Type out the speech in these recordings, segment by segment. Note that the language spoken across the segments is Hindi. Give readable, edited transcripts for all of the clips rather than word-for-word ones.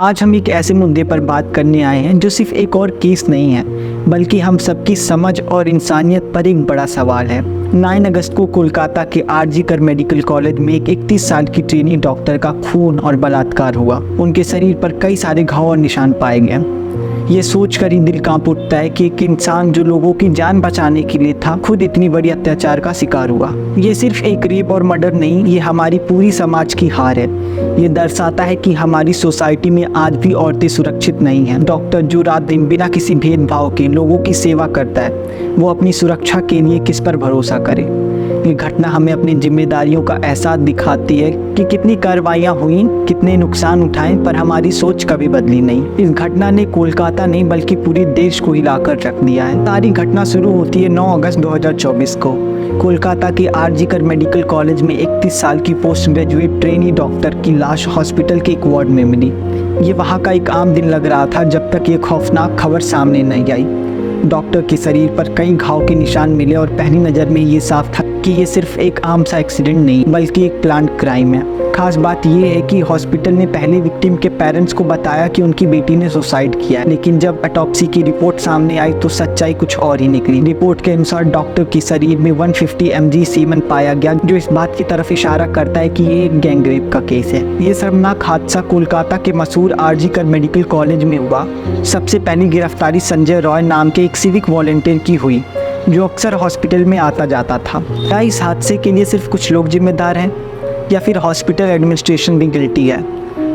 आज हम एक ऐसे मुद्दे पर बात करने आए हैं जो सिर्फ एक और केस नहीं है, बल्कि हम सबकी समझ और इंसानियत पर एक बड़ा सवाल है। 9 अगस्त को कोलकाता के आरजी कर मेडिकल कॉलेज में एक 31 साल की ट्रेनी डॉक्टर का खून और बलात्कार हुआ। उनके शरीर पर कई सारे घाव और निशान पाए गए। ये सोचकर ही दिल कांप उठता है कि एक इंसान जो लोगों की जान बचाने के लिए था, खुद इतनी बड़ी अत्याचार का शिकार हुआ। ये सिर्फ एक रेप और मर्डर नहीं, ये हमारी पूरी समाज की हार है। ये दर्शाता है कि हमारी सोसाइटी में आज भी औरतें सुरक्षित नहीं हैं। डॉक्टर जो रात दिन बिना किसी भेदभाव के लोगों की सेवा करता है, वो अपनी सुरक्षा के लिए किस पर भरोसा करे। ये घटना हमें अपनी जिम्मेदारियों का एहसास दिखाती है कि कितनी कार्रवाइयाँ हुई, कितने नुकसान उठाए, पर हमारी सोच कभी बदली नहीं। इस घटना ने कोलकाता नहीं बल्कि पूरे देश को हिलाकर रख दिया है। सारी घटना शुरू होती है 9 अगस्त 2024 को। कोलकाता के आरजी कर मेडिकल कॉलेज में 31 साल की पोस्ट ग्रेजुएट ट्रेनी डॉक्टर की लाश हॉस्पिटल के एक वार्ड में मिली। ये वहाँ का एक आम दिन लग रहा था जब तक ये खौफनाक खबर सामने नहीं आई। डॉक्टर के शरीर पर कई घाव के निशान मिले और पहली नज़र में ये साफ था कि ये सिर्फ एक आम सा एक्सीडेंट नहीं बल्कि एक प्लान्ड क्राइम है। खास बात यह है कि हॉस्पिटल ने पहले विक्टिम के पेरेंट्स को बताया कि उनकी बेटी ने सुसाइड किया है, लेकिन जब ऑटोप्सी की रिपोर्ट सामने आई तो सच्चाई कुछ और ही निकली। रिपोर्ट के अनुसार डॉक्टर के शरीर में 150 mg सीमेन पाया गया, जो इस बात की तरफ इशारा करता है कि ये एक गैंग रेप का केस है। ये शर्मनाक हादसा कोलकाता के मशहूर आरजी कर मेडिकल कॉलेज में हुआ। सबसे पहली गिरफ्तारी संजय रॉय नाम के एक सिविक वॉलंटियर की हुई, जो अक्सर हॉस्पिटल में आता जाता था। क्या इस हादसे के लिए सिर्फ कुछ लोग जिम्मेदार हैं या फिर हॉस्पिटल एडमिनिस्ट्रेशन भी गिल्टी है?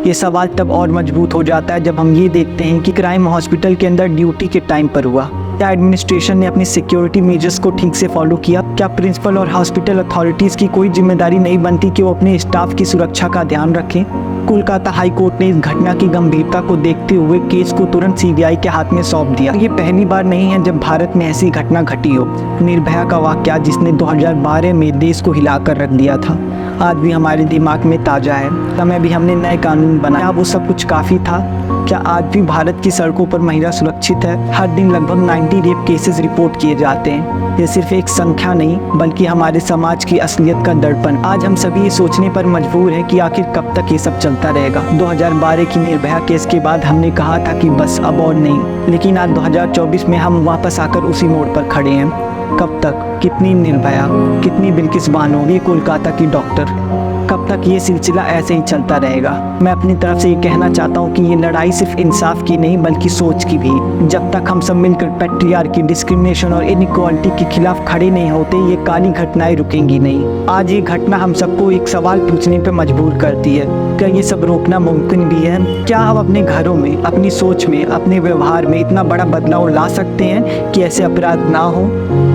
ये सवाल तब और मजबूत हो जाता है जब हम ये देखते हैं कि क्राइम हॉस्पिटल के अंदर ड्यूटी के टाइम पर हुआ। क्या एडमिनिस्ट्रेशन ने अपनी सिक्योरिटी मेजर्स को ठीक से फॉलो किया? क्या प्रिंसिपल और हॉस्पिटल अथॉरिटीज़ की कोई जिम्मेदारी नहीं बनती कि वो अपने स्टाफ की सुरक्षा का ध्यान रखें? कोलकाता हाई कोर्ट ने इस घटना की गंभीरता को देखते हुए केस को तुरंत सीबीआई के हाथ में सौंप दिया। ये पहली बार नहीं है जब भारत में ऐसी घटना घटी हो। निर्भया का वाकया, जिसने 2012 में देश को हिलाकर रख दिया था, आज भी हमारे दिमाग में ताज़ा है। समय भी हमने नए कानून बनाया, वो सब कुछ काफ़ी था? क्या आज भी भारत की सड़कों पर महिला सुरक्षित है? हर दिन लगभग 90 रेप केसेस रिपोर्ट किए जाते हैं। ये सिर्फ एक संख्या नहीं बल्कि हमारे समाज की असलियत का दर्पण। आज हम सभी ये सोचने पर मजबूर हैं कि आखिर कब तक ये सब चलता रहेगा। 2012 की निर्भया केस के बाद हमने कहा था कि बस अब और नहीं, लेकिन आज 2024 में हम वापस आकर उसी मोड़ पर खड़े हैं। कब तक? कितनी निर्भया, कितनी बिल्किस बानो, ये कोलकाता की डॉक्टर, कब तक ये सिलसिला ऐसे ही चलता रहेगा? मैं अपनी तरफ से ये कहना चाहता हूँ कि ये लड़ाई सिर्फ इंसाफ की नहीं बल्कि सोच की भी। जब तक हम सब मिलकर पैट्रियार्की, डिस्क्रिमिनेशन और इनइक्वालिटी के खिलाफ खड़े नहीं होते, ये काली घटनाएं रुकेंगी नहीं। आज ये घटना हम सबको एक सवाल पूछने पर मजबूर करती है, क्या ये सब रोकना मुमकिन भी है? क्या हम अपने घरों में, अपनी सोच में, अपने व्यवहार में इतना बड़ा बदलाव ला सकते हैं कि ऐसे अपराध ना हो?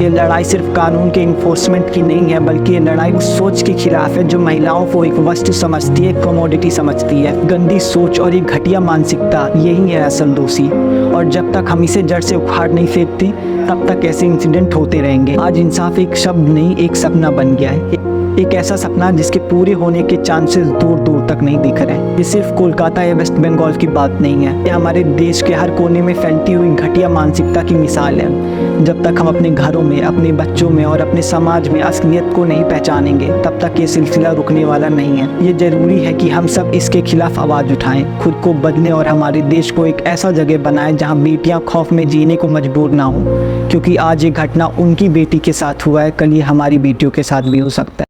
ये लड़ाई सिर्फ कानून के इन्फोर्समेंट की नहीं है, बल्कि ये लड़ाई उस सोच के खिलाफ है जो महिलाओं को एक वस्तु समझती है, कमोडिटी समझती है। गंदी सोच और एक घटिया मानसिकता, यही है असल दोषी। और जब तक हम इसे जड़ से उखाड़ नहीं फेंकते, तब तक ऐसे इंसिडेंट होते रहेंगे। आज इंसाफ एक शब्द नहीं, एक सपना बन गया है। एक ऐसा सपना जिसके पूरे होने के चांसेस दूर दूर तक नहीं दिख रहे। ये सिर्फ कोलकाता या वेस्ट बंगाल की बात नहीं है, ये हमारे देश के हर कोने में फैलती हुई घटिया मानसिकता की मिसाल है। जब तक हम अपने घरों में, अपने बच्चों में और अपने समाज में असलियत को नहीं पहचानेंगे, तब तक ये सिलसिला रुकने वाला नहीं है। ये जरूरी है कि हम सब इसके खिलाफ आवाज़ उठाएं, खुद को बदलें और हमारे देश को एक ऐसा जगह बनाएं जहां बेटियां खौफ में जीने को मजबूर ना हो। क्योंकि आज ये घटना उनकी बेटी के साथ हुआ है, कल ये हमारी बेटियों के साथ भी हो सकता है।